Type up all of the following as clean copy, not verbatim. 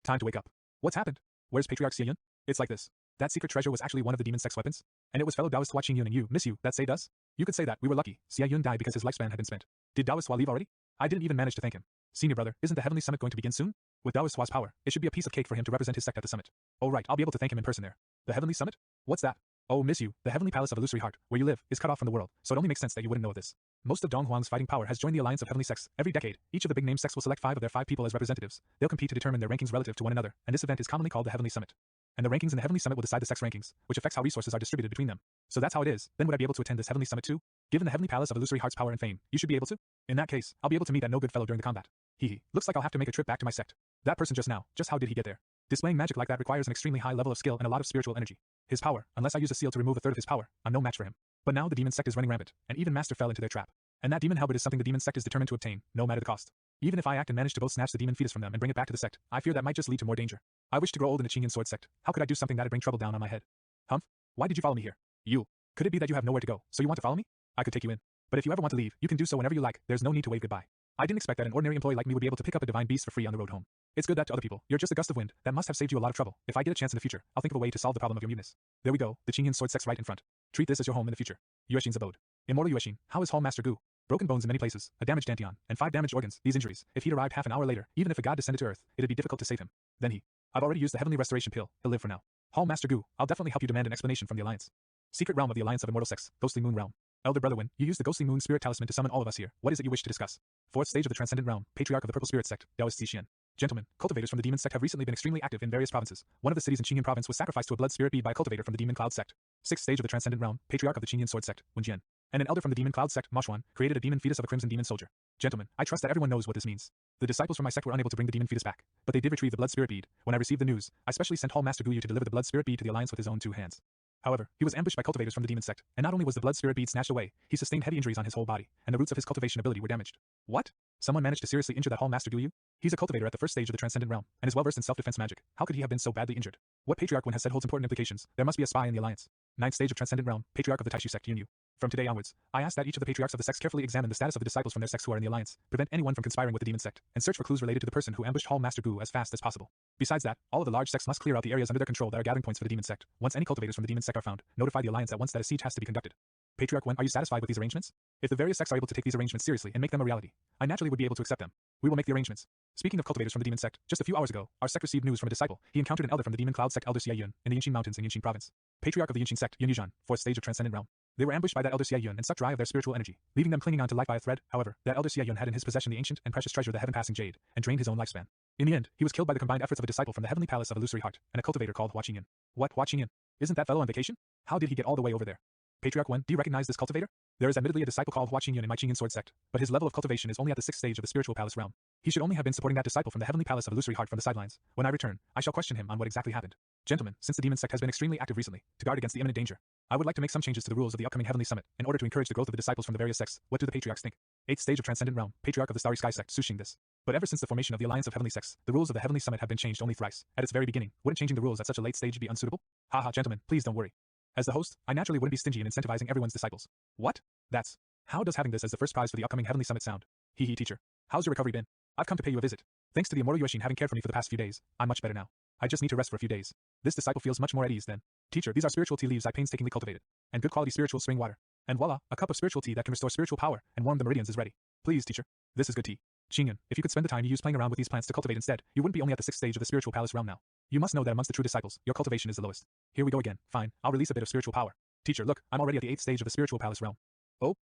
Time to wake up. What's happened? Where's Patriarch Xie Yan? It's like this. That secret treasure was actually one of the demon sex weapons, and it was fellow Taoist Hua Qingyun and you, miss you, that saved us? You could say that we were lucky. Xie Yan died because his lifespan had been spent. Did Taoist Hua leave already? I didn't even manage to thank him. Senior brother, isn't the Heavenly Summit going to begin soon? With Taoist Hua's power, it should be a piece of cake for him to represent his sect at the summit. Oh right, I'll be able to thank him in person there. The Heavenly Summit? What's that? Oh, miss you, the Heavenly Palace of Illusory Heart, where you live, is cut off from the world, so it only makes sense that you wouldn't know of this. Most of Dong Huang's fighting power has joined the alliance of heavenly sects. Every decade, each of the big name sects will select 5 of their 5 people as representatives. They'll compete to determine their rankings relative to one another, and this event is commonly called the Heavenly Summit. And the rankings in the Heavenly Summit will decide the sex rankings, which affects how resources are distributed between them. So that's how it is. Then would I be able to attend this Heavenly Summit too? Given the Heavenly Palace of Illusory Heart's power and fame, you should be able to. In that case, I'll be able to meet that no good fellow during the combat. Hehe, looks like I'll have to make a trip back to my sect. That person just now, just how did he get there? Displaying magic like that requires an extremely high level of skill and a lot of spiritual energy. His power, unless I use a seal to remove a third of his power, I'm no match for him. But now the demon sect is running rampant, and even Master fell into their trap. And that demon halberd is something the demon sect is determined to obtain, no matter the cost. Even if I act and manage to both snatch the demon fetus from them and bring it back to the sect, I fear that might just lead to more danger. I wish to grow old in the Xie Yan sword sect. How could I do something that'd bring trouble down on my head? Humph? Why did you follow me here? You. Could it be that you have nowhere to go, so you want to follow me? I could take you in. But if you ever want to leave, you can do so whenever you like. There's no need to wave goodbye. I didn't expect that an ordinary employee like me would be able to pick up a divine beast for free on the road home. It's good that to other people, you're just a gust of wind that must have saved you a lot of trouble. If I get a chance in the future, I'll think of a way to solve the problem of your muteness. There we go, the Xie Yan sword sect's right in front. Treat this as your home in the future. Yuexin's abode. Immortal Yuexin, how is Hall Master Gu? Broken bones in many places, a damaged dantian, and 5 damaged organs. These injuries, if he'd arrived half an hour later, even if a god descended to earth, it'd be difficult to save him. Then I've already used the heavenly restoration pill, he'll live for now. Hall Master Gu, I'll definitely help you demand an explanation from the Alliance. Secret realm of the Alliance of Immortal Sects, Ghostly Moon Realm. Elder Brother Wen, you used the Ghostly Moon Spirit Talisman to summon all of us here. What is it you wish to discuss? 4th stage of the Transcendent Realm, Patriarch of the Purple Spirit Sect, Taoist Xie Yan. Gentlemen, cultivators from the Demon Sect have recently been extremely active in various provinces. One of the cities in Xie Yan Province was sacrificed to a blood spirit bead by a cultivator from the Demon Cloud Sect. 6th stage of the Transcendent Realm, Patriarch of the Xie Yan Sword Sect, Wen Jian. And an elder from the Demon Cloud Sect, Ma Xuan, created a demon fetus of a crimson demon soldier. Gentlemen, I trust that everyone knows what this means. The disciples from my sect were unable to bring the demon fetus back, but they did retrieve the blood spirit bead. When I received the news, I specially sent Hall Master Gu Yu to deliver the blood spirit bead to the Alliance with his own 2 hands. However, he was ambushed by cultivators from the demon sect, and not only was the blood spirit bead snatched away, he sustained heavy injuries on his whole body, and the roots of his cultivation ability were damaged. What? Someone managed to seriously injure that Hall Master Gu Yu? He's a cultivator at the 1st stage of the Transcendent Realm, and is well versed in self-defense magic. How could he have been so badly injured? What Patriarch Wen has said holds important implications. There must be a spy in the Alliance. 9th stage of Transcendent Realm, Patriarch of the Taishu Sect, Yun Yu. From today onwards, I ask that each of the patriarchs of the sects carefully examine the status of the disciples from their sects who are in the Alliance, prevent anyone from conspiring with the demon sect, and search for clues related to the person who ambushed Hall Master Gu as fast as possible. Besides that, all of the large sects must clear out the areas under their control that are gathering points for the demon sect. Once any cultivators from the demon sect are found, notify the Alliance at once that a siege has to be conducted. Patriarch Wen, are you satisfied with these arrangements? If the various sects are able to take these arrangements seriously and make them a reality, I naturally would be able to accept them. We will make the arrangements. Speaking of cultivators from the demon sect, just a few hours ago, our sect received news from a disciple. He encountered an elder from the demon cloud sect, Elder Xie Yan, in the Yinqing Mountains in Yinqing Province. Patriarch of the Yinqing sect, Yun Yuzhan, 4th stage of Transcendent Realm. They were ambushed by that Elder Xie Yan and sucked dry of their spiritual energy, leaving them clinging on to life by a thread. However, that Elder Xie Yan had in his possession the ancient and precious treasure, the heaven-passing jade, and drained his own lifespan. In the end, he was killed by the combined efforts of a disciple from the Heavenly Palace of Illusory Heart and a cultivator called Hua Qingyun. What, Hua Qingyun? Isn't that fellow on vacation? How did he get all the way over there? Patriarch Wen, do you recognize this cultivator? There is admittedly a disciple called Hua Qingyun in my Xie Yan sword sect, but his level of cultivation is only at the 6th stage of the spiritual palace realm. He should only have been supporting that disciple from the Heavenly Palace of Illusory Heart from the sidelines. When I return, I shall question him on what exactly happened. Gentlemen, since the demon sect has been extremely active recently, to guard against the imminent danger, I would like to make some changes to the rules of the upcoming Heavenly Summit in order to encourage the growth of the disciples from the various sects. What do the patriarchs think? 8th stage of Transcendent Realm, Patriarch of the Starry Sky Sect, Sushing this. But ever since the formation of the Alliance of Heavenly Sects, the rules of the Heavenly Summit have been changed only thrice. At its very beginning, wouldn't changing the rules at such a late stage be unsuitable? Haha, gentlemen, please don't worry. As the host, I naturally wouldn't be stingy in incentivizing everyone's disciples. What? That's. How does having this as the first prize for the upcoming Heavenly Summit sound? Hee teacher. How's your recovery been? I've come to pay you a visit. Thanks to the immortal Yuexin having cared for me for the past few days, I'm much better now. I just need to rest for a few days. This disciple feels much more at ease then. Teacher, these are spiritual tea leaves I painstakingly cultivated. And good quality spiritual spring water. And voila, a cup of spiritual tea that can restore spiritual power and warm the meridians is ready. Please, teacher. This is good tea. Xie Yan, if you could spend the time you use playing around with these plants to cultivate instead, you wouldn't be only at the 6th stage of the spiritual palace realm now. You must know that amongst the true disciples, your cultivation is the lowest. Here we go again. Fine, I'll release a bit of spiritual power. Teacher, look, I'm already at the 8th stage of the spiritual palace realm. Oh?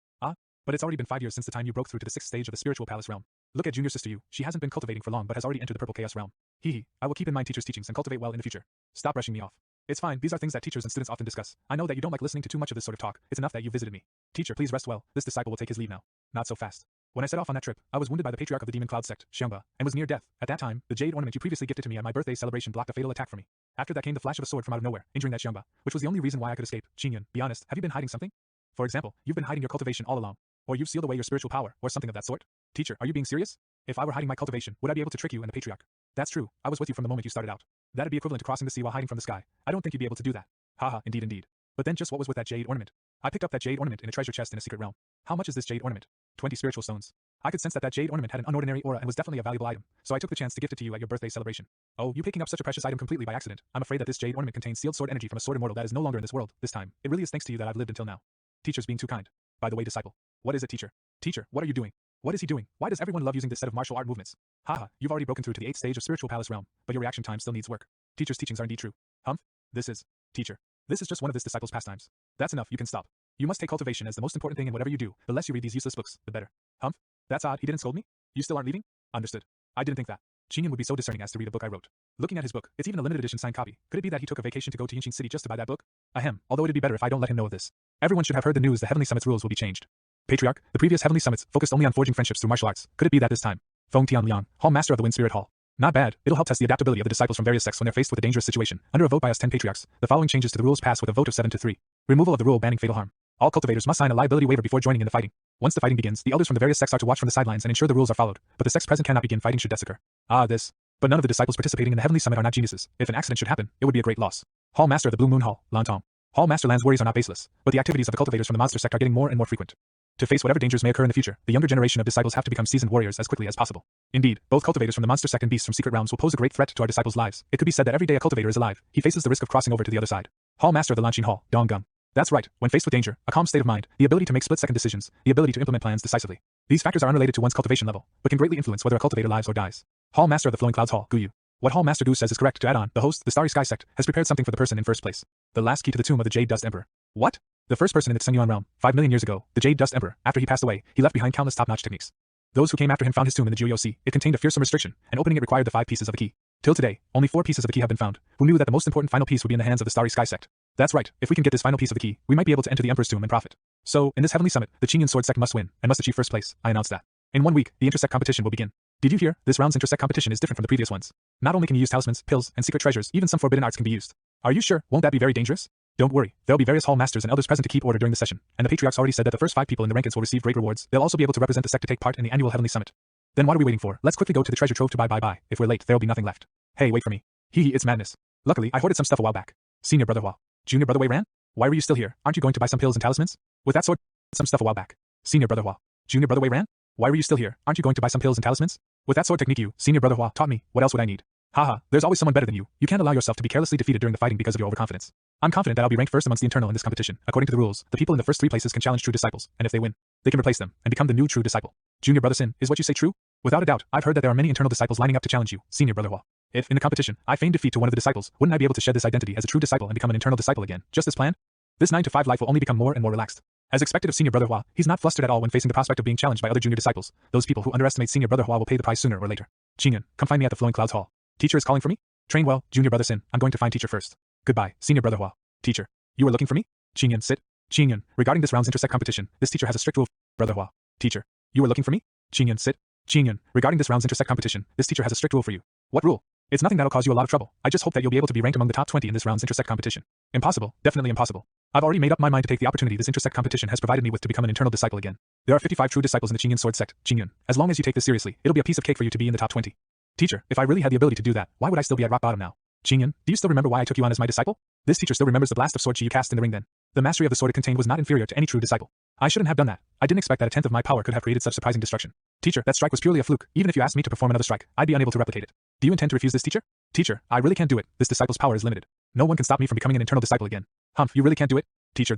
But it's already been 5 years since the time you broke through to the 6th stage of the spiritual palace realm. Look at junior sister Yu, she hasn't been cultivating for long but has already entered the purple chaos realm. I will keep in mind teacher's teachings and cultivate well in the future. Stop brushing me off. It's fine, these are things that teachers and students often discuss. I know that you don't like listening to too much of this sort of talk, it's enough that you visited me. Teacher, please rest well, this disciple will take his leave now. Not so fast. When I set off on that trip, I was wounded by the patriarch of the demon cloud sect, Xiangba, and was near death. At that time, the jade ornament you previously gifted to me at my birthday celebration blocked a fatal attack for me. After that came the flash of a sword from out of nowhere, injuring that Xiangba, which was the only reason why I could escape. Xie Yan, be honest, have you been hiding something? For example, you've been hiding your cultivation all along. Or you've sealed away your spiritual power, or something of that sort? Teacher, are you being serious? If I were hiding my cultivation, would I be able to trick you and the patriarch? That's true, I was with you from the moment you started out. That'd be equivalent to crossing the sea while hiding from the sky. I don't think you'd be able to do that. Haha, indeed. But then just what was with that jade ornament? I picked up that jade ornament in a treasure chest in a secret realm. How much is this jade ornament? 20 spiritual stones. I could sense that jade ornament had an unordinary aura and was definitely a valuable item, so I took the chance to gift it to you at your birthday celebration. Oh, you picking up such a precious item completely by accident. I'm afraid that this jade ornament contains sealed sword energy from a sword immortal that is no longer in this world, this time. It really is thanks to you that I've lived until now. Teacher's being too kind. By the way, disciple. What is it, teacher? Teacher, what are you doing? What is he doing? Why does everyone love using this set of martial art movements? Haha, you've already broken through to the 8th stage of spiritual palace realm, but your reaction time still needs work. Teacher's teachings are indeed true. Humph? This is. Teacher. This is just one of this disciple's pastimes. That's enough, you can stop. You must take cultivation as the most important thing in whatever you do. The less you read these useless books, the better. Humph? That's odd, he didn't scold me? You still aren't leaving? Understood. I didn't think that. Xie Yan would be so discerning as to read a book I wrote. Looking at his book, it's even a limited edition signed copy. Could it be that he took a vacation to go to Yinshin City just to buy that book? Ahem, although it'd be better if I don't let him know of this. Everyone should have heard the news the Heavenly Summit's rules will be changed. Patriarch, the previous Heavenly Summits focused only on forging friendships through martial arts. Could it be that this time? Feng Tianliang, Hall Master of the Wind Spirit Hall. Not bad, it'll help test the adaptability of the disciples from various sects when they're faced with a dangerous situation. Under a vote by us 10 patriarchs, the following changes to the rules pass with a vote of 7-3. Removal of the rule banning fatal harm. All cultivators must sign a liability waiver before joining in the fighting. Once the fighting begins, the elders from the various sects are to watch from the sidelines and ensure the rules are followed, but the sects present cannot begin fighting should deaths occur. This. But none of the disciples participating in the Heavenly Summit are not geniuses. If an accident should happen, it would be a great loss. Hall Master of the Blue Moon Hall, Lantong. Hall Master Land's worries are not baseless, but the activities of the cultivators from the monster sect are getting more and more frequent. To face whatever dangers may occur in the future, the younger generation of disciples have to become seasoned warriors as quickly as possible. Indeed, both cultivators from the monster sect and beasts from secret realms will pose a great threat to our disciples' lives. It could be said that every day a cultivator is alive, he faces the risk of crossing over to the other side. Hall Master of the Lanchin Hall, Dong Gum. That's right, when faced with danger, a calm state of mind, the ability to make split-second decisions, the ability to implement plans decisively. These factors are unrelated to one's cultivation level, but can greatly influence whether a cultivator lives or dies. Hall Master of the Flowing Clouds Hall, Guyu. What Hall Master Gu says is correct. To add on, the host, the Starry Sky sect, has prepared something for the person in first place. The last key to the tomb of the Jade Dust Emperor. What? The first person in the Tsengyuan realm, 5 million years ago, the Jade Dust Emperor, after he passed away, he left behind countless top-notch techniques. Those who came after him found his tomb in the Juyo Sea. It contained a fearsome restriction, and opening it required the 5 pieces of a key. Till today, only 4 pieces of the key have been found. Who knew that the most important final piece would be in the hands of the Starry Sky sect? That's right, if we can get this final piece of the key, we might be able to enter the Emperor's tomb and profit. So, in this Heavenly Summit, the Xie Yan Sword sect must win, and must achieve first place. I announced that. In 1 week, the intersect competition will begin. Did you hear? This round's intersect competition is different from the previous ones. Not only can you use talismans, pills, and secret treasures, even some forbidden arts can be used. Are you sure? Won't that be very dangerous? Don't worry, there'll be various hall masters and elders present to keep order during the session, and the patriarchs already said that the first 5 people in the rankings will receive great rewards. They'll also be able to represent the sect to take part in the annual Heavenly Summit. Then what are we waiting for? Let's quickly go to the treasure trove to buy. If we're late, there'll be nothing left. Hey, wait for me. It's madness. Luckily, I hoarded some stuff a while back. Senior Brother Hua. Junior Brother Wei Ran? Why were you still here? Aren't you going to buy some pills and talismans? With that sort, some stuff a while back. Senior Brother Hua. Junior Brother Wei Ran? Why were you still here? Aren't you going to buy some pills and talismans? With that sword technique you, Senior Brother Hua, taught me, what else would I need? Haha, there's always someone better than you. You can't allow yourself to be carelessly defeated during the fighting because of your overconfidence. I'm confident that I'll be ranked first amongst the internal in this competition. According to the rules, the people in the first 3 places can challenge true disciples, and if they win, they can replace them and become the new true disciple. Junior Brother Sin, is what you say true? Without a doubt, I've heard that there are many internal disciples lining up to challenge you, Senior Brother Hua. If, in the competition, I feign defeat to one of the disciples, wouldn't I be able to shed this identity as a true disciple and become an internal disciple again, just as planned? This 9-to-5 life will only become more and more relaxed. As expected of Senior Brother Hua, he's not flustered at all when facing the prospect of being challenged by other junior disciples. Those people who underestimate Senior Brother Hua will pay the price sooner or later. Xie Yan, come find me at the Flowing Clouds Hall. Teacher is calling for me? Train well, Junior Brother Sin. I'm going to find teacher first. Goodbye, Senior Brother Hua. Teacher, you were looking for me? Xie Yan, sit. Xie Yan, regarding this round's intersect competition, this teacher has a strict rule. Brother Hua. Teacher, you were looking for me? Xie Yan, sit. Xie Yan, regarding this round's intersect competition, this teacher has a strict rule for you. What rule? It's nothing that'll cause you a lot of trouble. I just hope that you'll be able to be ranked among the top 20 in this round's intersect competition. Impossible, definitely impossible. I've already made up my mind to take the opportunity this intersect competition has provided me with to become an internal disciple again. There are 55 true disciples in the Xie Yan Sword sect, Xie Yan. As long as you take this seriously, it'll be a piece of cake for you to be in the top 20. Teacher, if I really had the ability to do that, why would I still be at rock bottom now? Xie Yan, do you still remember why I took you on as my disciple? This teacher still remembers the blast of sword chi you cast in the ring then. The mastery of the sword it contained was not inferior to any true disciple. I shouldn't have done that. I didn't expect that a tenth of my power could have created such surprising destruction. Teacher, that strike was purely a fluke. Even if you asked me to perform another strike, I'd be unable to replicate it. Do you intend to refuse this, teacher? Teacher, I really can't do it. This disciple's power is limited. No one can stop me from becoming an internal disciple again. Humph, you really can't do it? Teacher,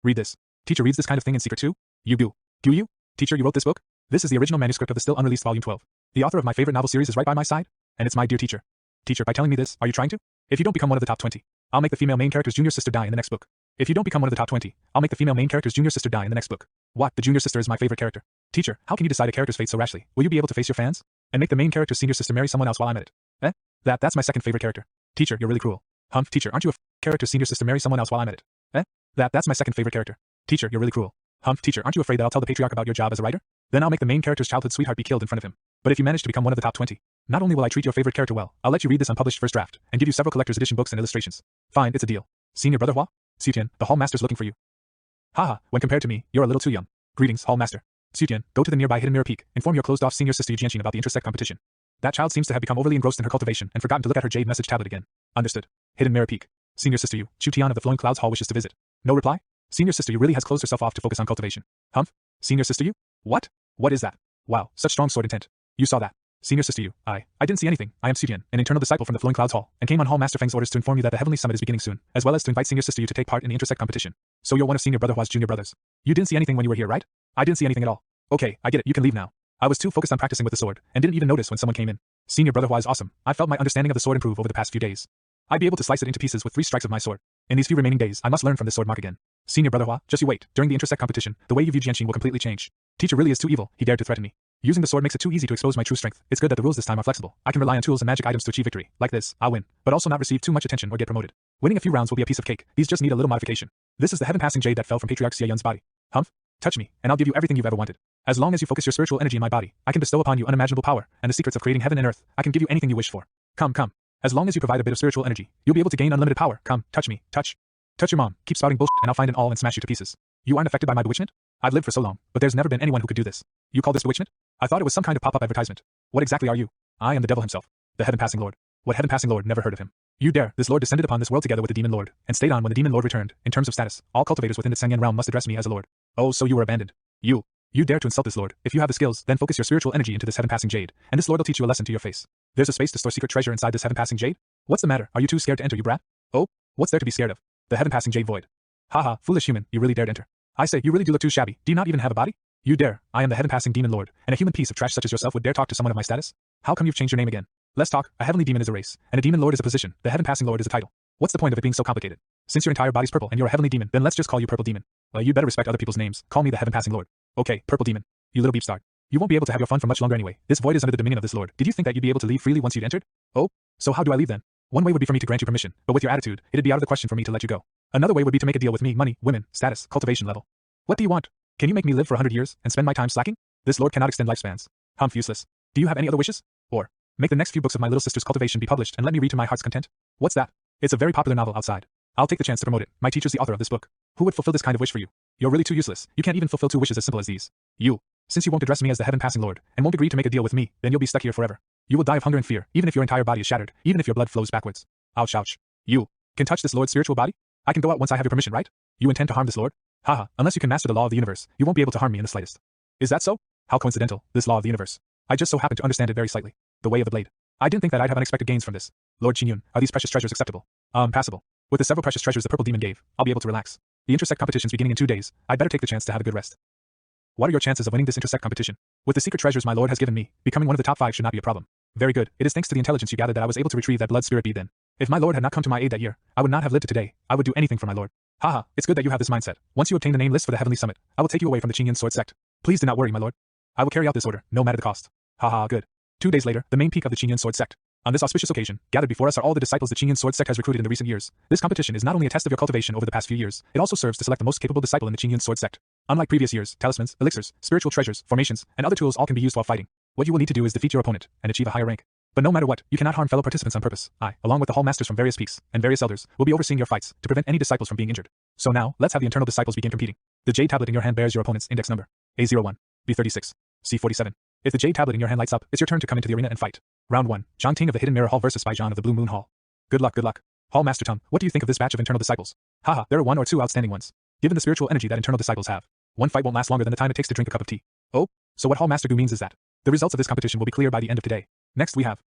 read this. Teacher reads this kind of thing in secret too? You do. Do you? Teacher, you wrote this book? This is the original manuscript of the still unreleased volume 12. The author of my favorite novel series is right by my side, and it's my dear teacher. Teacher, by telling me this, are you trying to? If you don't become one of the top 20, I'll make the female main character's junior sister die in the next book. If you don't become one of the top 20, I'll make the female main character's junior sister die in the next book. What? The junior sister is my favorite character. Teacher, how can you decide a character's fate so rashly? Will you be able to face your fans? And make the main character's senior sister marry someone else while I'm at it? That's my second favorite character. Teacher, you're really cruel. Humph, teacher, aren't you a character's senior sister marry someone else while I'm at it? That's my second favorite character. Teacher, you're really cruel. Humph, teacher, aren't you afraid that I'll tell the patriarch about your job as a writer? Then I'll make the main character's childhood sweetheart be killed in front of him. But if you manage to become one of the top 20, not only will I treat your favorite character well, I'll let you read this unpublished first draft, and give you several collector's edition books and illustrations. Fine, it's a deal. Senior Brother Hua? Xie Yan, the Hall Master's looking for you. Haha, when compared to me, you're a little too young. Greetings, Hall Master. Xie Yan, go to the nearby Hidden Mirror Peak, inform your closed-off senior sister Jianxin about the intersect competition. That child seems to have become overly engrossed in her cultivation and forgotten to look at her jade message tablet again. Understood. Hidden Mirror Peak. Senior Sister Yu, Chu Tian of the Flowing Clouds Hall wishes to visit. No reply? Senior Sister Yu really has closed herself off to focus on cultivation. Humph? Senior Sister Yu? What? What is that? Wow, such strong sword intent. You saw that. Senior sister you, I didn't see anything. I am Xie Yan, an internal disciple from the Flowing Clouds Hall, and came on Hall Master Feng's orders to inform you that the Heavenly Summit is beginning soon, as well as to invite senior sister you to take part in the intersect competition. So you're one of senior brother Hua's junior brothers. You didn't see anything when you were here, right? I didn't see anything at all. Okay, I get it, you can leave now. I was too focused on practicing with the sword, and didn't even notice when someone came in. Senior brother Hua is awesome. I felt my understanding of the sword improve over the past few days. I'd be able to slice it into pieces with 3 strikes of my sword. In these few remaining days, I must learn from this sword mark again. Senior brother Hua, just you wait. During the intersect competition, the way you view Jianxing will completely change. Teacher really is too evil, he dared to threaten me. Using the sword makes it too easy to expose my true strength. It's good that the rules this time are flexible. I can rely on tools and magic items to achieve victory. Like this, I'll win, but also not receive too much attention or get promoted. Winning a few rounds will be a piece of cake. These just need a little modification. This is the heaven-passing jade that fell from Patriarch Xie Yan's body. Humph? Touch me, and I'll give you everything you've ever wanted. As long as you focus your spiritual energy in my body, I can bestow upon you unimaginable power, and the secrets of creating heaven and earth. I can give you anything you wish for. Come. As long as you provide a bit of spiritual energy, you'll be able to gain unlimited power. Come, touch me, touch your mom. Keep spouting bullshit and I'll find an awl and smash you to pieces. You aren't affected by my bewitchment? I've lived for so long, but there's never been anyone who could do this. You call this bewitchment? I thought it was some kind of pop-up advertisement. What exactly are you? I am the devil himself, the heaven-passing lord. What heaven-passing lord never heard of him? You dare. This lord descended upon this world together with the demon lord, and stayed on when the demon lord returned. In terms of status, all cultivators within the Xie Yan realm must address me as a lord. Oh, so you were abandoned. You dare to insult this lord. If you have the skills, then focus your spiritual energy into this heaven-passing jade, and this lord will teach you a lesson to your face. There's a space to store secret treasure inside this heaven-passing jade? What's the matter? Are you too scared to enter, you brat? Oh, what's there to be scared of? The heaven-passing jade void. Haha, foolish human, you really dared enter. I say, you really do look too shabby. Do you not even have a body? You dare. I am the heaven-passing demon lord, and a human piece of trash such as yourself would dare talk to someone of my status? How come you've changed your name again? Let's talk. A heavenly demon is a race, and a demon lord is a position. The heaven-passing lord is a title. What's the point of it being so complicated? Since your entire body's purple and you're a heavenly demon, then let's just call you Purple Demon. Well, you'd better respect other people's names. Call me the heaven-passing lord. Okay, Purple Demon. You little beepstart. You won't be able to have your fun for much longer anyway. This void is under the dominion of this lord. Did you think that you'd be able to leave freely once you'd entered? Oh? So how do I leave then? One way would be for me to grant you permission, but with your attitude, it'd be out of the question for me to let you go. Another way would be to make a deal with me: money, women, status, cultivation level. What do you want? Can you make me live for 100 years and spend my time slacking? This lord cannot extend lifespans. Humph, useless. Do you have any other wishes? Or make the next few books of my little sister's cultivation be published and let me read to my heart's content? What's that? It's a very popular novel outside. I'll take the chance to promote it. My teacher's the author of this book. Who would fulfill this kind of wish for you? You're really too useless. You can't even fulfill 2 wishes as simple as these. Since you won't address me as the heaven-passing lord, and won't agree to make a deal with me, then you'll be stuck here forever. You will die of hunger and fear, even if your entire body is shattered, even if your blood flows backwards. Ouch, ouch. You can touch this lord's spiritual body? I can go out once I have your permission, right? You intend to harm this lord? Haha, unless you can master the law of the universe, you won't be able to harm me in the slightest. Is that so? How coincidental, this law of the universe. I just so happen to understand it very slightly. The way of the blade. I didn't think that I'd have unexpected gains from this. Lord Qingyun, are these precious treasures acceptable? Passable. With the several precious treasures the purple demon gave, I'll be able to relax. The intersect competition's beginning in 2 days. I'd better take the chance to have a good rest. What are your chances of winning this intersect competition? With the secret treasures my lord has given me, becoming one of the top 5 should not be a problem. Very good. It is thanks to the intelligence you gathered that I was able to retrieve that blood spirit bead then. If my lord had not come to my aid that year, I would not have lived to today. I would do anything for my lord. Haha, it's good that you have this mindset. Once you obtain the name list for the Heavenly Summit, I will take you away from the Qingyun sword sect. Please do not worry, my lord. I will carry out this order, no matter the cost. Haha, good. 2 days later, the main peak of the Qingyun sword sect. On this auspicious occasion, gathered before us are all the disciples the Qingyun sword sect has recruited in the recent years. This competition is not only a test of your cultivation over the past few years, it also serves to select the most capable disciple in the Qingyun sword sect. Unlike previous years, talismans, elixirs, spiritual treasures, formations, and other tools all can be used while fighting. What you will need to do is defeat your opponent and achieve a higher rank. But no matter what, you cannot harm fellow participants on purpose. I, along with the hall masters from various peaks and various elders, will be overseeing your fights to prevent any disciples from being injured. So now, let's have the internal disciples begin competing. The jade tablet in your hand bears your opponent's index number: A01, B36, C47. If the jade tablet in your hand lights up, it's your turn to come into the arena and fight. Round 1, Zhang Ting of the Hidden Mirror Hall versus Bai Zhan of the Blue Moon Hall. Good luck, good luck. Hall Master Tung, what do you think of this batch of internal disciples? Haha, there are 1 or 2 outstanding ones. Given the spiritual energy that internal disciples have, one fight won't last longer than the time it takes to drink a cup of tea. Oh, so what Hall Master Gu means is that the results of this competition will be clear by the end of today. Next we have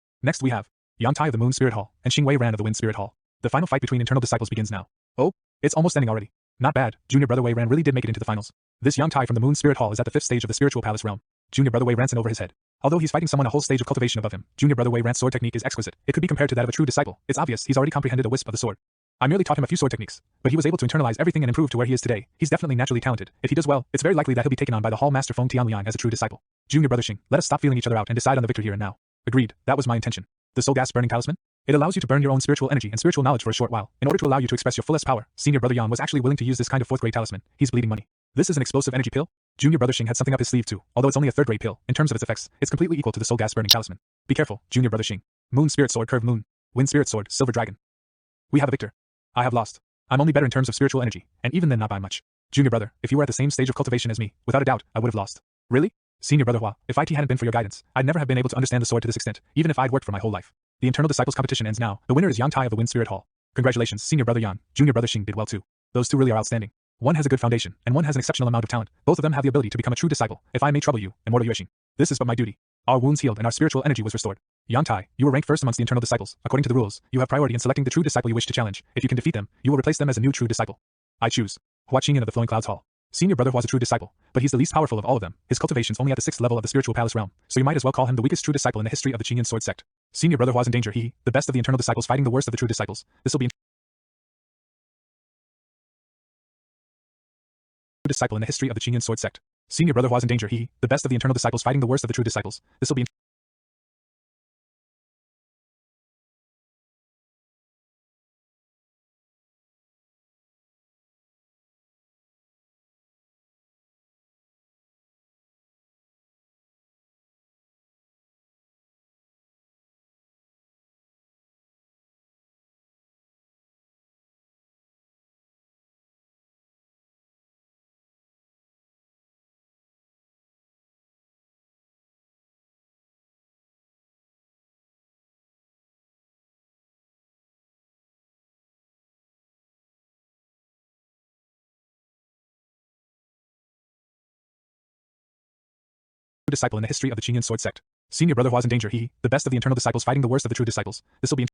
Yang Tai of the Moon Spirit Hall and Xing Wei Ran of the Wind Spirit Hall. The final fight between internal disciples begins now. Oh, it's almost ending already. Not bad, Junior Brother Wei Ran really did make it into the finals. This Yang Tai from the Moon Spirit Hall is at the 5th stage of the Spiritual Palace realm. Junior Brother Wei Ran's in over his head. Although he's fighting someone a whole stage of cultivation above him, Junior Brother Wei Ran's sword technique is exquisite. It could be compared to that of a true disciple. It's obvious he's already comprehended a wisp of the sword. I merely taught him a few sword techniques, but he was able to internalize everything and improve to where he is today. He's definitely naturally talented. If he does well, it's very likely that he'll be taken on by the Hall Master Feng Tianliang as a true disciple. Junior Brother Xing, let us stop feeling each other out and decide on the victor here and now. Agreed, that was my intention. The soul gas burning talisman? It allows you to burn your own spiritual energy and spiritual knowledge for a short while, in order to allow you to express your fullest power. Senior Brother Yan was actually willing to use this kind of 4th grade talisman. He's bleeding money. This is an explosive energy pill? Junior Brother Xing had something up his sleeve too. Although it's only a 3rd grade pill, in terms of its effects, it's completely equal to the soul gas burning talisman. Be careful, Junior Brother Xing. Moon Spirit Sword Curved Moon. Wind Spirit Sword Silver Dragon. We have a victor. I have lost. I'm only better in terms of spiritual energy, and even then not by much. Junior Brother, if you were at the same stage of cultivation as me, without a doubt, I would have lost. Really? Senior Brother Hua, if IT hadn't been for your guidance, I'd never have been able to understand the sword to this extent, even if I'd worked for my whole life. The internal disciples competition ends now. The winner is Yang Tai of the Wind Spirit Hall. Congratulations, Senior Brother Yan. Junior Brother Xing did well too. Those two really are outstanding. One has a good foundation, and one has an exceptional amount of talent. Both of them have the ability to become a true disciple. If I may trouble you, Immortal Yuexing, this is but my duty. Our wounds healed and our spiritual energy was restored. Yang Tai, you were ranked first amongst the internal disciples. According to the rules, you have priority in selecting the true disciple you wish to challenge. If you can defeat them, you will replace them as a new true disciple. I choose Hua Qingyan of the Flowing Clouds Hall. Senior brother Hua's a true disciple, but he's the least powerful of all of them. His cultivation's only at the 6th level of the spiritual palace realm, so you might as well call him the weakest true disciple in the history of the Xie Yan sword sect. Senior brother Hua's in danger. He, the best of the internal disciples fighting the worst of the true disciples. This will be disciple in the history of the Xie Yan sword sect. Senior brother Hua's in danger. He, the best of the internal disciples fighting the worst of the true disciples. This will be disciple in the history of the Xie Yan sword sect. Senior brother Hua's in danger. He, the best of the internal disciples fighting the worst of the true disciples. This will be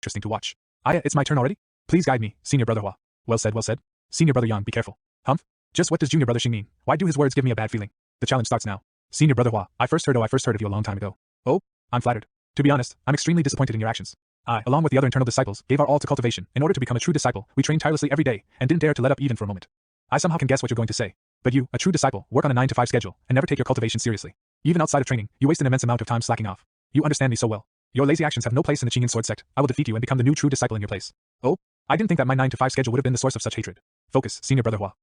interesting to watch. Aya, it's my turn already? Please guide me, Senior brother Hua. Well said, well said. Senior brother Yang, be careful. Humph? Just what does Junior brother Xing mean? Why do his words give me a bad feeling? The challenge starts now. Senior brother Hua, I first heard of you a long time ago. Oh? I'm flattered. To be honest, I'm extremely disappointed in your actions. I, along with the other internal disciples, gave our all to cultivation. In order to become a true disciple, we trained tirelessly every day, and didn't dare to let up even for a moment. I somehow can guess what you're going to say. But you, a true disciple, work on a 9-to-5 schedule, and never take your cultivation seriously. Even outside of training, you waste an immense amount of time slacking off. You understand me so well. Your lazy actions have no place in the Xie Yan sword sect. I will defeat you and become the new true disciple in your place. Oh? I didn't think that my 9-to-5 schedule would have been the source of such hatred. Focus, Senior brother Hua.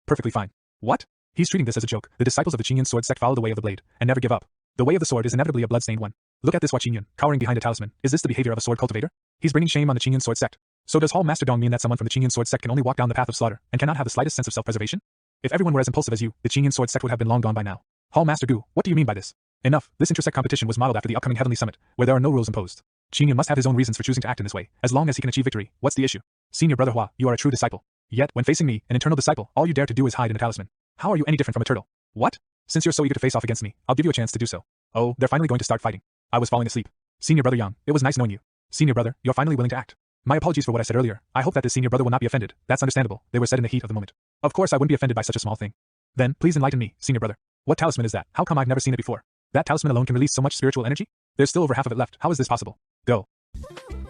Perfectly fine. What? He's treating this as a joke. The disciples of the Xie Yan sword sect follow the way of the blade, and never give up. The way of the sword is inevitably a blood-stained one. Look at this Hua Qingyan, cowering behind a talisman. Is this the behavior of a sword cultivator? He's bringing shame on the Xie Yan sword sect. So does Hall Master Dong mean that someone from the Xie Yan sword sect can only walk down the path of slaughter, and cannot have the slightest sense of self-preservation? If everyone were as impulsive as you, the Xie Yan sword sect would have been long gone by now. Hall Master Gu, what do you mean by this? Enough, this intersect competition was modeled after the upcoming Heavenly Summit, where there are no rules imposed. Xie Yan must have his own reasons for choosing to act in this way, as long as he can achieve victory. What's the issue? Senior brother Hua, you are a true disciple. Yet, when facing me, an internal disciple, all you dare to do is hide in a talisman. How are you any different from a turtle? What? Since you're so eager to face off against me, I'll give you a chance to do so. Oh, they're finally going to start fighting. I was falling asleep. Senior brother Yang, it was nice knowing you. Senior brother, you're finally willing to act. My apologies for what I said earlier. I hope that this senior brother will not be offended. That's understandable. They were said in the heat of the moment. Of course I wouldn't be offended by such a small thing. Then, please enlighten me, senior brother. What talisman is that? How come I've never seen it before? That talisman alone can release so much spiritual energy? There's still over half of it left. How is this possible? Go.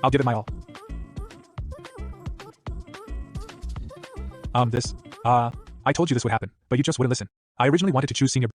I'll give it my all. I told you this would happen, but you just wouldn't listen. I originally wanted to choose senior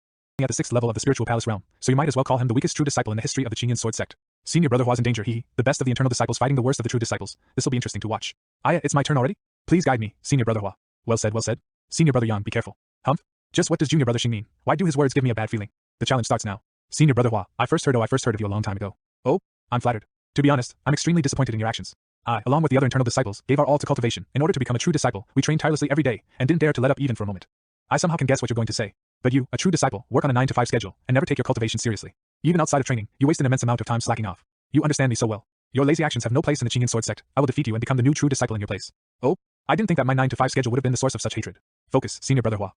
at the 6th level of the spiritual palace realm, so you might as well call him the weakest true disciple in the history of the Xie Yan sword sect. Senior brother Hua's in danger. He, the best of the internal disciples fighting the worst of the true disciples. This will be interesting to watch. Aya, it's my turn already? Please guide me, senior brother Hua. Well said, well said. Senior brother Yang, be careful. Humph? Just what does junior brother Xing mean? Why do his words give me a bad feeling? The challenge starts now. Senior brother Hua, I first heard of you a long time ago. Oh? I'm flattered. To be honest, I'm extremely disappointed in your actions. I, along with the other internal disciples, gave our all to cultivation. In order to become a true disciple, we trained tirelessly every day, and didn't dare to let up even for a moment. I somehow can guess what you're going to say. But you, a true disciple, work on a 9-to-5 schedule, and never take your cultivation seriously. Even outside of training, you waste an immense amount of time slacking off. You understand me so well. Your lazy actions have no place in the Xie Yan sword sect. I will defeat you and become the new true disciple in your place. Oh? I didn't think that my 9 to 5 schedule would have been the source of such hatred. Focus, senior brother Hua.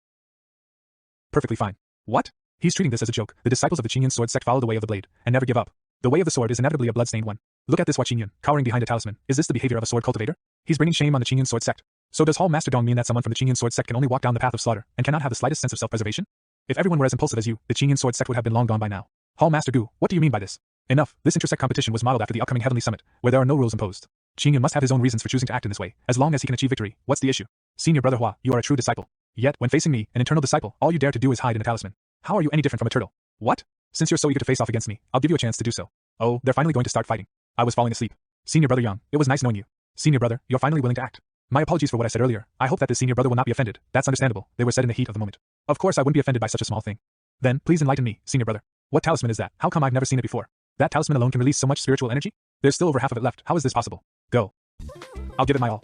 Perfectly fine. What? He's treating this as a joke. The disciples of the Xie Yan sword sect follow the way of the blade, and never give up. The way of the sword is inevitably a blood-stained one. Look at this Hua Qingyun, cowering behind a talisman. Is this the behavior of a sword cultivator? He's bringing shame on the Xie Yan sword sect. So does Hall Master Dong mean that someone from the Xie Yan sword sect can only walk down the path of slaughter, and cannot have the slightest sense of self-preservation? If everyone were as impulsive as you, the Xie Yan sword sect would have been long gone by now. Hall Master Gu, what do you mean by this? Enough, this intersect competition was modeled after the upcoming Heavenly Summit, where there are no rules imposed. Xie Yan must have his own reasons for choosing to act in this way, as long as he can achieve victory. What's the issue? Senior brother Hua, you are a true disciple. Yet, when facing me, an internal disciple, all you dare to do is hide in a talisman. How are you any different from a turtle? What? Since you're so eager to face off against me, I'll give you a chance to do so. Oh, they're finally going to start fighting. I was falling asleep. Senior brother Yang, it was nice knowing you. Senior brother, you're finally willing to act. My apologies for what I said earlier. I hope that this senior brother will not be offended. That's understandable. They were said in the heat of the moment. Of course I wouldn't be offended by such a small thing. Then, please enlighten me, senior brother. What talisman is that? How come I've never seen it before? That talisman alone can release so much spiritual energy? There's still over half of it left. How is this possible? Go. I'll give it my all.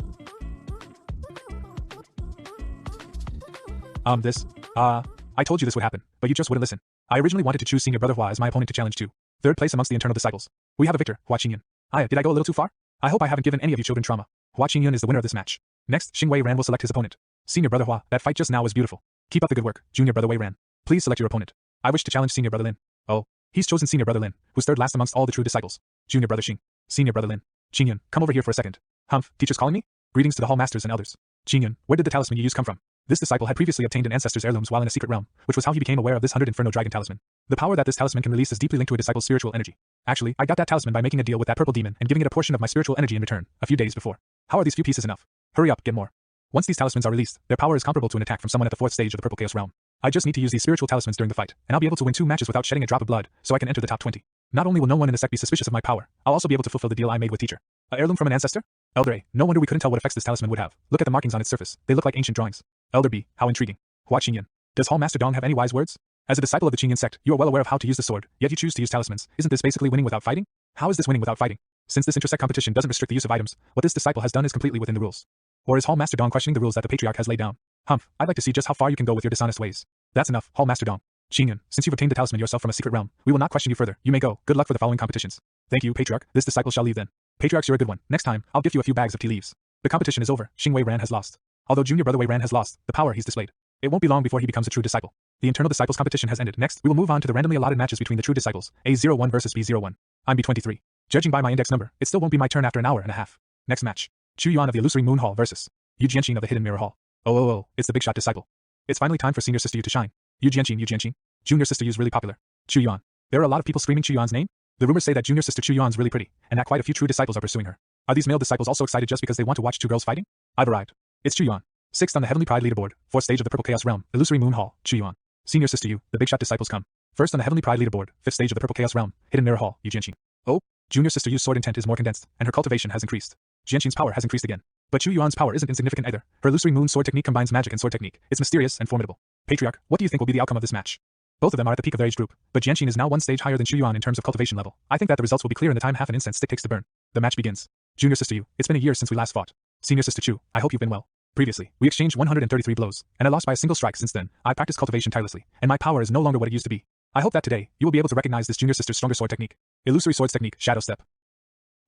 I told you this would happen, but you just wouldn't listen. I originally wanted to choose senior brother Hua as my opponent to challenge to third place amongst the internal disciples. We have a victor, Hua Qingyun. Did I go a little too far? I hope I haven't given any of you children trauma. Hua Qingyun is the winner of this match. Next, Xingwei Ran will select his opponent. Senior brother Hua, that fight just now was beautiful. Keep up the good work, junior brother Wei Ran. Please select your opponent. I wish to challenge senior brother Lin. Oh, he's chosen senior brother Lin, who's third last amongst all the true disciples. Junior brother Xing. Senior brother Lin. Qingyun, come over here for a second. Humph, teacher's calling me? Greetings to the hall masters and elders. Qingyun, where did the talisman you used come from? This disciple had previously obtained an ancestor's heirlooms while in a secret realm, which was how he became aware of this 100 Inferno Dragon talisman. The power that this talisman can release is deeply linked to a disciple's spiritual energy. Actually, I got that talisman by making a deal with that purple demon and giving it a portion of my spiritual energy in return, a few days before. How are these few pieces enough? Hurry up, get more. Once these talismans are released, their power is comparable to an attack from someone at the 4th stage of the Purple Chaos realm. I just need to use these spiritual talismans during the fight, and I'll be able to win 2 matches without shedding a drop of blood, so I can enter the top 20. Not only will no one in the sect be suspicious of my power, I'll also be able to fulfill the deal I made with teacher. A heirloom from an ancestor? Elder A, no wonder we couldn't tell what effects this talisman would have. Look at the markings on its surface, they look like ancient drawings. Elder B, how intriguing. Hua Qingyun. Does Hall Master Dong have any wise words? As a disciple of the Xie Yan sect, you are well aware of how to use the sword, yet you choose to use talismans. Isn't this basically winning without fighting? How is this winning without fighting? Since this intersect competition doesn't restrict the use of items, what this disciple has done is completely within the rules. Or is Hall Master Dong questioning the rules that the Patriarch has laid down? Humph, I'd like to see just how far you can go with your dishonest ways. That's enough, Hall Master Dong. Xingyun, since you've obtained the talisman yourself from a secret realm, we will not question you further. You may go. Good luck for the following competitions. Thank you, Patriarch. This disciple shall leave then. Patriarchs, you're a good one. Next time, I'll gift you a few bags of tea leaves. The competition is over. Xingwei Ran has lost. Although junior brother Wei Ran has lost the power he's displayed, it won't be long before he becomes a true disciple. The internal disciples competition has ended. Next, we will move on to the randomly allotted matches between the true disciples, A01 versus B01. I'm B23. Judging by my index number, it still won't be my turn after an hour and a half. Next match. Chu Yuan of the Illusory Moon Hall versus Yu Jianqing of the Hidden Mirror Hall. Oh, it's the big shot disciple. It's finally time for senior sister Yu to shine. Yu Jianqing. Junior sister Yu's really popular. Chu Yuan. There are a lot of people screaming Chu Yuan's name. The rumors say that junior sister Chu Yuan's really pretty, and that quite a few true disciples are pursuing her. Are these male disciples also excited just because they want to watch 2 girls fighting? I've arrived. It's Chu Yuan. 6th on the Heavenly Pride leaderboard, 4th stage of the Purple Chaos Realm, Illusory Moon Hall, Chu Yuan. Senior sister Yu, the big shot disciples come. 1st on the Heavenly Pride leaderboard, 5th stage of the Purple Chaos Realm, Hidden Mirror Hall, Yu Jianqing. Oh, junior sister Yu's sword intent is more condensed, and her cultivation has increased. Jianqing's power has increased again. But Chu Yuan's power isn't insignificant either. Her Illusory Moon sword technique combines magic and sword technique. It's mysterious and formidable. Patriarch, what do you think will be the outcome of this match? Both of them are at the peak of their age group, but Jianqing is now 1 stage higher than Chu Yuan in terms of cultivation level. I think that the results will be clear in the time half an incense stick takes to burn. The match begins. Junior sister Yu, it's been a year since we last fought. Senior sister Chu, I hope you've been well. Previously, we exchanged 133 blows, and I lost by a single strike. Since then, I practiced cultivation tirelessly, and my power is no longer what it used to be. I hope that today, you will be able to recognize this junior sister's stronger sword technique. Illusory swords technique, Shadow Step.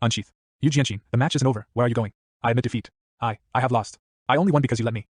Unsheath. Yu Jianqing, the match isn't over. Where are you going? I admit defeat. I have lost. I only won because you let me.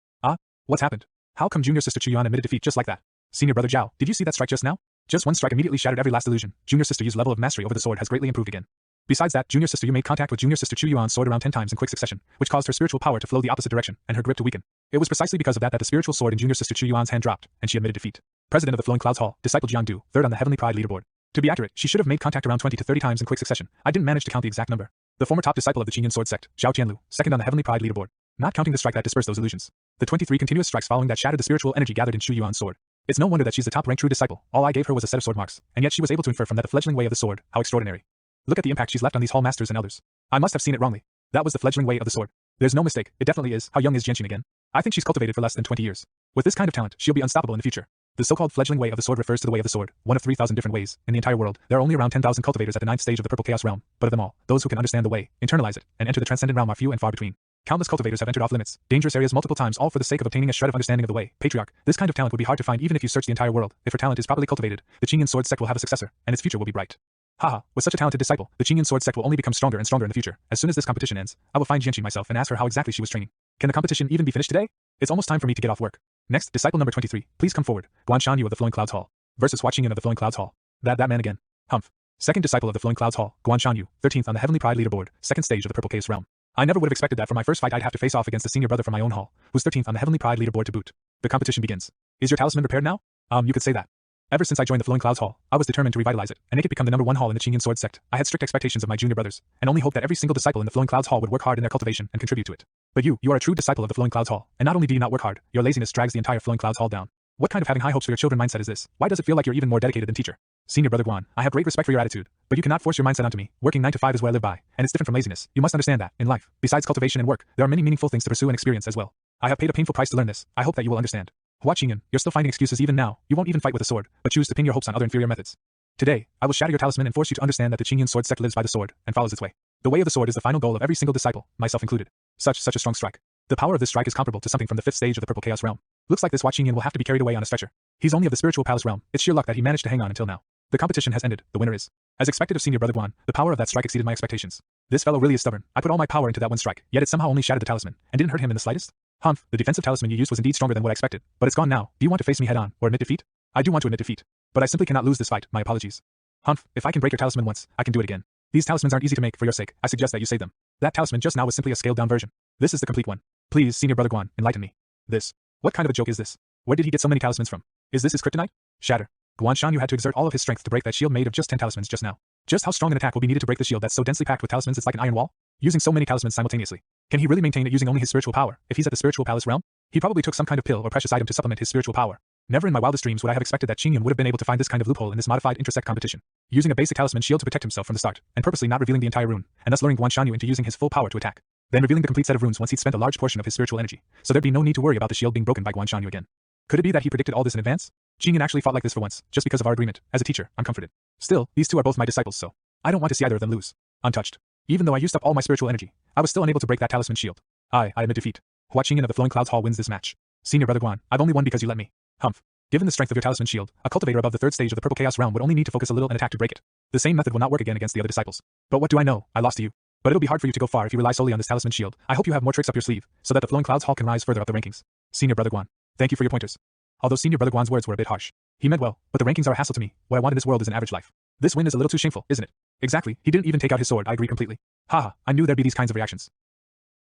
What's happened? How come junior sister Chu Yuan admitted defeat just like that? Senior brother Zhao, did you see that strike just now? Just 1 strike immediately shattered every last illusion. Junior sister Yu's level of mastery over the sword has greatly improved again. Besides that, junior sister Yu made contact with junior sister Chu Yuan's sword around 10 times in quick succession, which caused her spiritual power to flow the opposite direction, and her grip to weaken. It was precisely because of that the spiritual sword in junior sister Chu Yuan's hand dropped, and she admitted defeat. President of the Flowing Clouds Hall, disciple Jiangdu, 3rd on the Heavenly Pride leaderboard. To be accurate, she should have made contact around 20 to 30 times in quick succession. I didn't manage to count the exact number. The former top disciple of the Xie Yan sword sect, Zhao Tianlu, 2nd on the Heavenly Pride leaderboard. Not counting the strike that dispersed those illusions. The 23 continuous strikes following that shattered the spiritual energy gathered in Chu Yuan's sword. It's no wonder that she's the top-ranked true disciple. All I gave her was a set of sword marks, and yet she was able to infer from that the fledgling way of the sword. How extraordinary. Look at the impact she's left on these hall masters and elders. I must have seen it wrongly. That was the fledgling way of the sword. There's no mistake, it definitely is. How young is Jianqing again? I think she's cultivated for less than 20 years. With this kind of talent, she'll be unstoppable in the future. The so-called fledgling way of the sword refers to the way of the sword, one of 3,000 different ways. In the entire world, there are only around 10,000 cultivators at the 9th stage of the Purple Chaos realm, but of them all, those who can understand the way, internalize it, and enter the transcendent realm are few and far between. Countless cultivators have entered off limits, dangerous areas multiple times, all for the sake of obtaining a shred of understanding of the way. Patriarch, this kind of talent would be hard to find even if you search the entire world. If her talent is properly cultivated, the Xie Yan sword sect will have a successor, and its future will be bright. Haha, with such a talented disciple, the Xie Yan sword sect will only become stronger and stronger in the future. As soon as this competition ends, I will find Jianqi myself and ask her how exactly she was training. Can the competition even be finished today? It's almost time for me to get off work. Next, disciple number 23, please come forward. Guanshan Yu of the Flowing Clouds Hall versus Xie Yan of the Flowing Clouds Hall. That man again. Humph. Second disciple of the Flowing Clouds Hall, Guanshan Yu, 13th on the Heavenly Pride leaderboard, second stage of the Purple Chaos realm. I never would have expected that for my first fight I'd have to face off against the senior brother from my own hall, who's 13th on the Heavenly Pride leaderboard to boot. The competition begins. Is your talisman prepared now? You could say that. Ever since I joined the Flowing Clouds Hall, I was determined to revitalize it and make it become the #1 hall in the Xie Yan sword sect. I had strict expectations of my junior brothers, and only hoped that every single disciple in the Flowing Clouds Hall would work hard in their cultivation and contribute to it. But you are a true disciple of the Flowing Clouds Hall, and not only do you not work hard, your laziness drags the entire Flowing Clouds Hall down. What kind of having high hopes for your children mindset is this? Why does it feel like you're even more dedicated than teacher? Senior brother Guan, I have great respect for your attitude, but you cannot force your mindset onto me. Working 9 to 5 is what I live by, and it's different from laziness. You must understand that, in life, besides cultivation and work, there are many meaningful things to pursue and experience as well. I have paid a painful price to learn this. I hope that you will understand. Xie Yan, you're still finding excuses even now. You won't even fight with a sword, but choose to pin your hopes on other inferior methods. Today, I will shatter your talisman and force you to understand that the Xie Yan sword sect lives by the sword and follows its way. The way of the sword is the final goal of every single disciple, myself included. Such a strong strike. The power of this strike is comparable to something from the 5th stage of the Purple Chaos realm. Looks like this Xie Yan will have to be carried away on a stretcher. He's only of the spiritual palace realm. It's sheer luck that he managed to hang on until now. The competition has ended. The winner is. As expected of senior brother Guan, the power of that strike exceeded my expectations. This fellow really is stubborn. I put all my power into that one strike, yet it somehow only shattered the talisman, and didn't hurt him in the slightest. Humph, the defensive talisman you used was indeed stronger than what I expected, but it's gone now. Do you want to face me head on, or admit defeat? I do want to admit defeat, but I simply cannot lose this fight. My apologies. Humph, if I can break your talisman once, I can do it again. These talismans aren't easy to make. For your sake, I suggest that you save them. That talisman just now was simply a scaled-down version. This is the complete one. Please, senior brother Guan, enlighten me. This. What kind of a joke is this? Where did he get so many talismans from? Is this his kryptonite? Shatter. Guanshan Yu had to exert all of his strength to break that shield made of just 10 talismans just now. Just how strong an attack will be needed to break the shield that's so densely packed with talismans it's like an iron wall? Using so many talismans simultaneously. Can he really maintain it using only his spiritual power, if he's at the spiritual palace realm? He probably took some kind of pill or precious item to supplement his spiritual power. Never in my wildest dreams would I have expected that Xie Yan would have been able to find this kind of loophole in this modified intersect competition. Using a basic talisman shield to protect himself from the start, and purposely not revealing the entire rune, and thus luring Guanshan Yu into using his full power to attack. Then revealing the complete set of runes once he'd spent a large portion of his spiritual energy, so there'd be no need to worry about the shield being broken by Guanshan Yu again. Could it be that he predicted all this in advance? Xie Yan actually fought like this for once, just because of our agreement. As a teacher, I'm comforted. Still, these two are both my disciples, so I don't want to see either of them lose. Untouched. Even though I used up all my spiritual energy, I was still unable to break that talisman shield. I admit defeat. Xie Yan of the Flowing Clouds Hall wins this match. Senior brother Guan, I've only won because you let me. Humph. Given the strength of your talisman shield, a cultivator above the 3rd stage of the Purple Chaos realm would only need to focus a little and attack to break it. The same method will not work again against the other disciples. But what do I know? I lost to you. But it'll be hard for you to go far if you rely solely on this talisman shield. I hope you have more tricks up your sleeve, so that the Flowing Clouds Hall can rise further up the rankings. Senior brother Guan, thank you for your pointers. Although senior brother Guan's words were a bit harsh, he meant well, but the rankings are a hassle to me. What I want in this world is an average life. This win is a little too shameful, isn't it? Exactly, he didn't even take out his sword. I agree completely. Haha, I knew there'd be these kinds of reactions.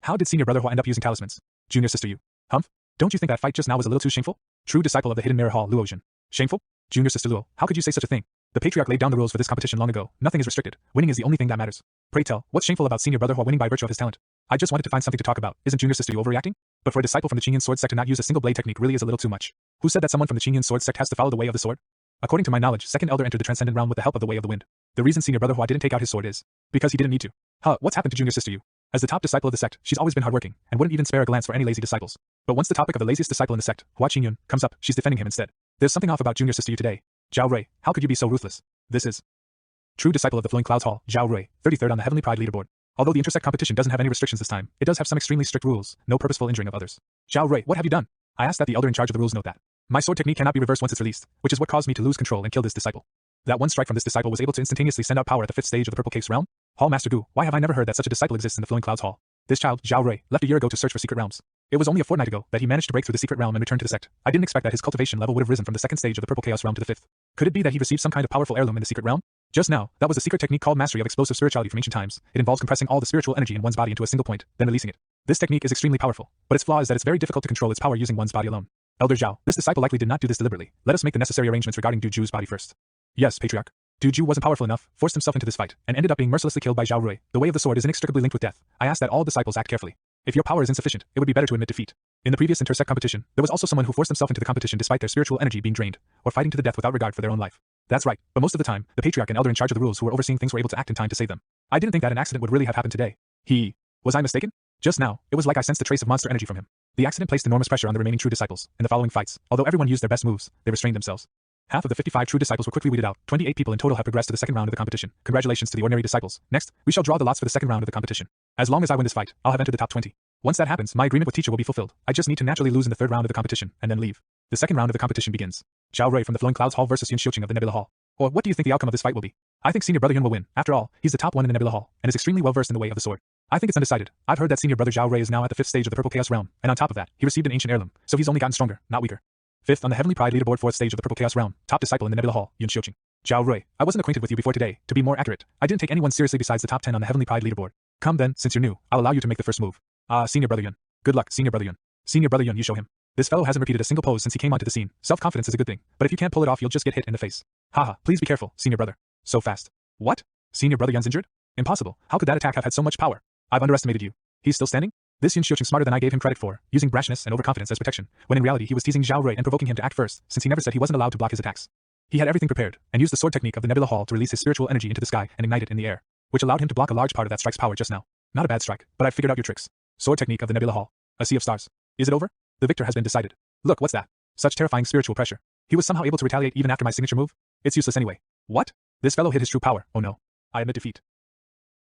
How did senior brother Hua end up using talismans? Junior sister Yu. Humph? Don't you think that fight just now was a little too shameful? True disciple of the Hidden Mirror Hall, Luoxian. Shameful? Junior sister Luo, how could you say such a thing? The patriarch laid down the rules for this competition long ago. Nothing is restricted. Winning is the only thing that matters. Pray tell, what's shameful about senior brother Hua winning by virtue of his talent? I just wanted to find something to talk about. Isn't junior sister Yu overreacting? But for a disciple from the Xie Yan sword sect to not use a single blade technique really is a little too much. Who said that someone from the Xie Yan sword sect has to follow the way of the sword? According to my knowledge, second elder entered the transcendent realm with the help of the way of the wind. The reason senior brother Hua didn't take out his sword is because he didn't need to. What's happened to junior sister Yu? As the top disciple of the sect, she's always been hardworking and wouldn't even spare a glance for any lazy disciples. But once the topic of the laziest disciple in the sect, Xie Yan, comes up, she's defending him instead. There's something off about junior sister Yu today. Zhao Rui, how could you be so ruthless? This is true disciple of the Flowing Clouds Hall, Zhao Rui, 33rd on the Heavenly Pride leaderboard. Although the intersect competition doesn't have any restrictions this time, it does have some extremely strict rules, no purposeful injuring of others. Zhao Rui, what have you done? I asked that the elder in charge of the rules note that. My sword technique cannot be reversed once it's released, which is what caused me to lose control and kill this disciple. That one strike from this disciple was able to instantaneously send out power at the 5th stage of the Purple Caves realm? Hall Master Gu, why have I never heard that such a disciple exists in the Flowing Clouds Hall? This child, Zhao Rui, left a year ago to search for secret realms. It was only a fortnight ago that he managed to break through the secret realm and return to the sect. I didn't expect that his cultivation level would have risen from the 2nd stage of the Purple Chaos realm to the 5th. Could it be that he received some kind of powerful heirloom in the secret realm? Just now, that was a secret technique called mastery of explosive spirituality from ancient times. It involves compressing all the spiritual energy in one's body into a single point, then releasing it. This technique is extremely powerful, but its flaw is that it's very difficult to control its power using one's body alone. Elder Zhao, this disciple likely did not do this deliberately. Let us make the necessary arrangements regarding Du Ju's body first. Yes, Patriarch. Du Ju wasn't powerful enough, forced himself into this fight, and ended up being mercilessly killed by Zhao Rui. The way of the sword is inextricably linked with death. I ask that all disciples act carefully. If your power is insufficient, it would be better to admit defeat. In the previous intersect competition, there was also someone who forced himself into the competition despite their spiritual energy being drained, or fighting to the death without regard for their own life. That's right, but most of the time, the patriarch and elder in charge of the rules who were overseeing things were able to act in time to save them. I didn't think that an accident would really have happened today. Was I mistaken? Just now, it was like I sensed a trace of monster energy from him. The accident placed enormous pressure on the remaining true disciples. In the following fights, although everyone used their best moves, they restrained themselves. Half of the 55 true disciples were quickly weeded out. 28 people in total have progressed to the 2nd round of the competition. Congratulations to the ordinary disciples. Next, we shall draw the lots for the 2nd round of the competition. As long as I win this fight, I'll have entered the top 20. Once that happens, my agreement with teacher will be fulfilled. I just need to naturally lose in the third round of the competition, and then leave. The second round of the competition begins. Zhao Rui from the Flowing Clouds Hall versus Yun Xiuqing of the Nebula Hall. Or what do you think the outcome of this fight will be? I think Senior Brother Yun will win. After all, he's the top one in the Nebula Hall, and is extremely well versed in the way of the sword. I think it's undecided. I've heard that Senior Brother Zhao Rui is now at the 5th stage of the Purple Chaos Realm, and on top of that, he received an ancient heirloom, so he's only gotten stronger, not weaker. 5th on the Heavenly Pride Leaderboard 4th stage of the Purple Chaos Realm, top disciple in the Nebula Hall, Yun Xiuqing. Zhao Rui, I wasn't acquainted with you before today. To be more accurate, I didn't take anyone seriously besides the top 10 on the Heavenly Pride Leaderboard. Come then, since you're new, I'll allow you to make the first move. Senior Brother Yun. Good luck, Senior Brother Yun. Senior Brother Yun, you show him. This fellow hasn't repeated a single pose since he came onto the scene. Self-confidence is a good thing, but if you can't pull it off, you'll just get hit in the face. Haha, please be careful, Senior Brother. So fast. What? Senior Brother Yun's injured? Impossible. How could that attack have had so much power? I've underestimated you. He's still standing? This Yun Xiuqing smarter than I gave him credit for, using brashness and overconfidence as protection, when in reality he was teasing Zhao Rui and provoking him to act first, since he never said he wasn't allowed to block his attacks. He had everything prepared, and used the sword technique of the Nebula Hall to release his spiritual energy into the sky and ignite it in the air, which allowed him to block a large part of that strike's power just now. Not a bad strike, but I've figured out your tricks. Sword technique of the Nebula Hall. A sea of stars. Is it over? The victor has been decided. Look, what's that? Such terrifying spiritual pressure. He was somehow able to retaliate even after my signature move? It's useless anyway. What? This fellow hid his true power. Oh no. I admit defeat.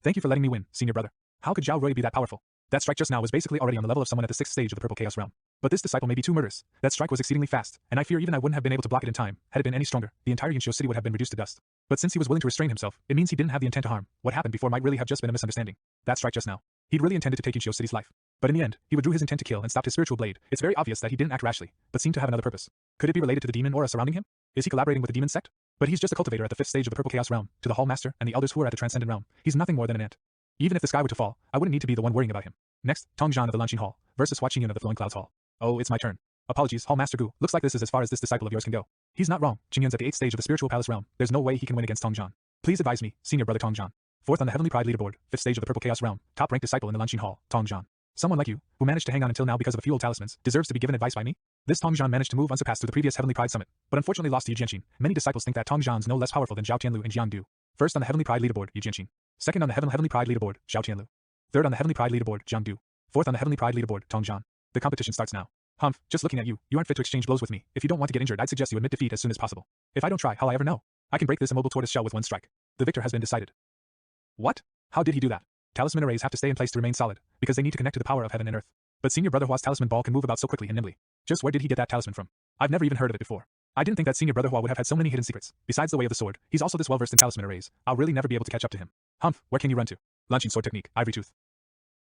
Thank you for letting me win, Senior Brother. How could Zhao Rui be that powerful? That strike just now was basically already on the level of someone at the 6th stage of the Purple Chaos Realm. But this disciple may be too murderous. That strike was exceedingly fast, and I fear even I wouldn't have been able to block it in time. Had it been any stronger, the entire Yunxiu city would have been reduced to dust. But since he was willing to restrain himself, it means he didn't have the intent to harm. What happened before might really have just been a misunderstanding. That strike just now. He'd really intended to take Yunxiu city's life. But in the end, he withdrew his intent to kill and stopped his spiritual blade. It's very obvious that he didn't act rashly, but seemed to have another purpose. Could it be related to the demon aura surrounding him? Is he collaborating with the demon sect? But he's just a cultivator at the 5th stage of the Purple Chaos Realm, to the Hall Master and the elders who are at the Transcendent Realm. He's nothing more than an ant. Even if the sky were to fall, I wouldn't need to be the one worrying about him. Next, Tongzhan of the Lanqing Hall versus Hua Qingyun of the Flowing Clouds Hall. Oh, it's my turn. Apologies, Hall Master Gu. Looks like this is as far as this disciple of yours can go. He's not wrong. Qingyun's at the 8th stage of the Spiritual Palace Realm. There's no way he can win against Tongzhan. Please advise me, Senior Brother Tongzhan. 4th on the Heavenly Pride Leaderboard, 5th stage of the Purple Chaos Realm, top-ranked disciple in the Lanqing Hall, Tongzhan. Someone like you, who managed to hang on until now because of a few old talismans, deserves to be given advice by me? This Tongzhan managed to move unsurpassed through the previous Heavenly Pride Summit, but unfortunately lost to Yu Jianqing. Many disciples think that Tongzhan's no less powerful than Zhao Tianlu and Jiang Du. 1st on the Heavenly Pride Leaderboard, Yu Jianqing. 2nd on the Heavenly Pride Leaderboard, Zhao Tianlu. 3rd on the Heavenly Pride Leaderboard, Jiang Du. 4th on the Heavenly Pride Leaderboard, Tongzhan. The competition starts now. Humph, just looking at you, you aren't fit to exchange blows with me. If you don't want to get injured, I'd suggest you admit defeat as soon as possible. If I don't try, how'll I ever know? I can break this immobile tortoise shell with one strike. The victor has been decided. What? How did he do that? Talisman arrays have to stay in place to remain solid, because they need to connect to the power of heaven and earth. But Senior Brother Hua's talisman ball can move about so quickly and nimbly. Just where did he get that talisman from? I've never even heard of it before. I didn't think that Senior Brother Hua would have had so many hidden secrets. Besides the way of the sword, he's also this well-versed in talisman arrays. I'll really never be able to catch up to him. Humph, where can you run to? Launching sword technique, ivory tooth.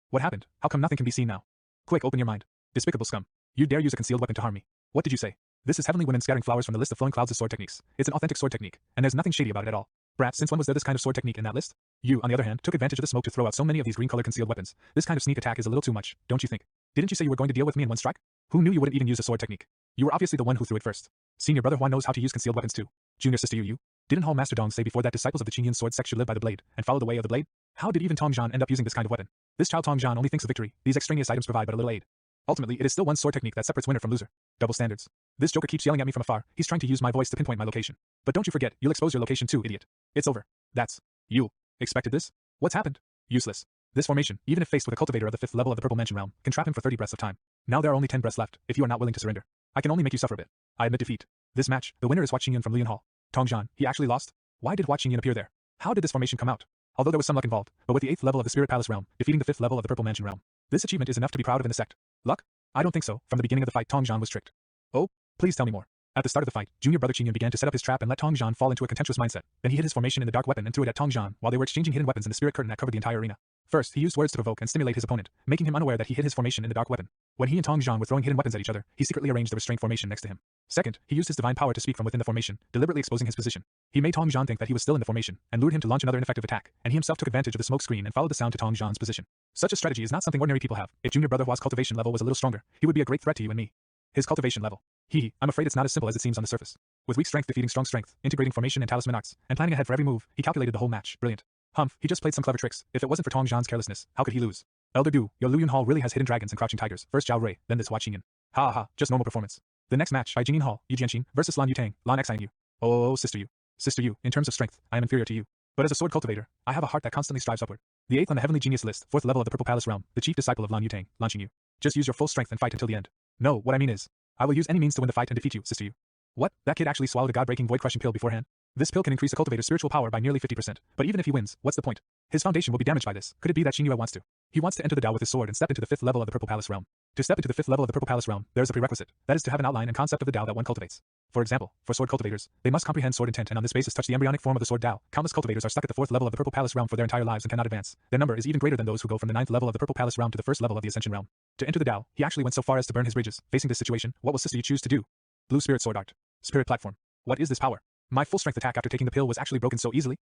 What happened? How come nothing can be seen now? Quick, open your mind. Despicable scum. You dare use a concealed weapon to harm me. What did you say? This is Heavenly Women scattering flowers from the list of Flowing Clouds' sword techniques. It's an authentic sword technique, and there's nothing shady about it at all. Brats, since when was there this kind of sword technique in that list? You, on the other hand, took advantage of the smoke to throw out so many of these green-colored concealed weapons. This kind of sneak attack is a little too much, don't you think? Didn't you say you were going to deal with me in one strike? Who knew you wouldn't even use a sword technique? You were obviously the one who threw it first. Senior Brother Huan knows how to use concealed weapons too. Junior Sister you. Didn't Hall Master Dong say before that disciples of the Qingyun sword sect should live by the blade, and follow the way of the blade? How did even Tongzhan end up using this kind of weapon? This child Tongzhan only thinks of victory. These extraneous items provide but a little aid. Ultimately, it is still one sword technique that separates winner from loser. Double standards. This joker keeps yelling at me from afar. He's trying to use my voice to pinpoint my location. But don't you forget, you'll expose your location too, idiot. It's over. That's you. Expected this? What's happened? Useless. This formation, even if faced with a cultivator of the 5th level of the Purple Mansion realm, can trap him for 30 breaths of time. Now there are only 10 breaths left, if you are not willing to surrender. I can only make you suffer a bit. I admit defeat. This match, the winner is Hua Qingyun from Lian Hall. Tongzhan, he actually lost? Why did Hua Qingyun appear there? How did this formation come out? Although there was some luck involved, but with the 8th level of the Spirit Palace realm, defeating the 5th level of the Purple Mansion realm. This achievement is enough to be proud of in the sect. Luck? I don't think so. From the beginning of the fight, Tongzhan was tricked. Oh? Please tell me more. At the start of the fight, Junior Brother Qingyun began to set up his trap and let Tongzhan fall into a contemptuous mindset. Then he hid his formation in the dark weapon and threw it at Tongzhan while they were exchanging hidden weapons in the spirit curtain that covered the entire arena. First, he used words to provoke and stimulate his opponent, making him unaware that he hid his formation in the dark weapon. When he and Tongzhan were throwing hidden weapons at each other, he secretly arranged the restraint formation next to him. Second, he used his divine power to speak from within the formation, deliberately exposing his position. He made Tongzhan think that he was still in the formation, and lured him to launch another ineffective attack, and he himself took advantage of the smoke screen and followed the sound to Tongzhan's position. Such a strategy is not something ordinary people have. If Junior Brother Hua's cultivation level was a little stronger, he would be a great threat to you and me. His cultivation level. I'm afraid it's not as simple as it seems on the surface. With weak strength defeating strong strength, integrating formation and talisman arts, and planning ahead for every move, he calculated the whole match. Brilliant. Humph, he just played some clever tricks. If it wasn't for Tongzhan's carelessness, how could he lose? Elder Du, your Luyun Hall really has hidden dragons and crouching tigers. First Zhao Rui, then this Hua Qingyun. Ha ha, just normal performance. The next match, by Jingyin Hall, Yi Jianqing versus Lan Yutang, Lan Xie Yan. Oh, Sister You. Sister You, in terms of strength, I am inferior to you. But as a sword cultivator, I have a heart that constantly strives upward. The 8th on the Heavenly Genius list, 4th level of the Purple Palace realm, the chief disciple of Lan Yutang, Lan Xingyu. Just use your full strength and fight until the end. No, what I mean is, I will use any means to win the fight and defeat you, Sister You. What? That kid actually swallowed a god-breaking void-crushing pill beforehand? This pill can increase a cultivator's spiritual power by nearly 50%, but even if he wins, what's the point? His foundation will be damaged by this. Could it be that Xinyu wants to He wants to enter the Dao with his sword and step into the 5th level of the Purple Palace realm. To step into the 5th level of the Purple Palace realm, there is a prerequisite, that is to have an outline and concept of the Dao that one cultivates. For example, for sword cultivators, they must comprehend sword intent and on this basis touch the embryonic form of the sword Dao. Countless cultivators are stuck at the 4th level of the Purple Palace realm for their entire lives and cannot advance. Their number is even greater than those who go from the 9th level of the Purple Palace realm to the 1st level of the Ascension realm. To enter the Dao, he actually went so far as to burn his bridges. Facing this situation, what will Sister Yu choose to do? Blue Spirit Sword Art. Spirit Platform. What is this power? My full strength attack after taking the pill was actually broken so easily.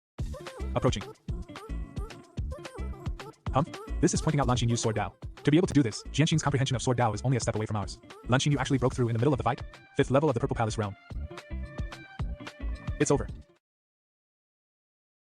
Approaching. This is pointing out Lan Yu's sword Dao. To be able to do this, Jianxin's comprehension of sword Dao is only a step away from ours. Lan Yu actually broke through in the middle of the fight. 5th level of the Purple Palace realm. It's over.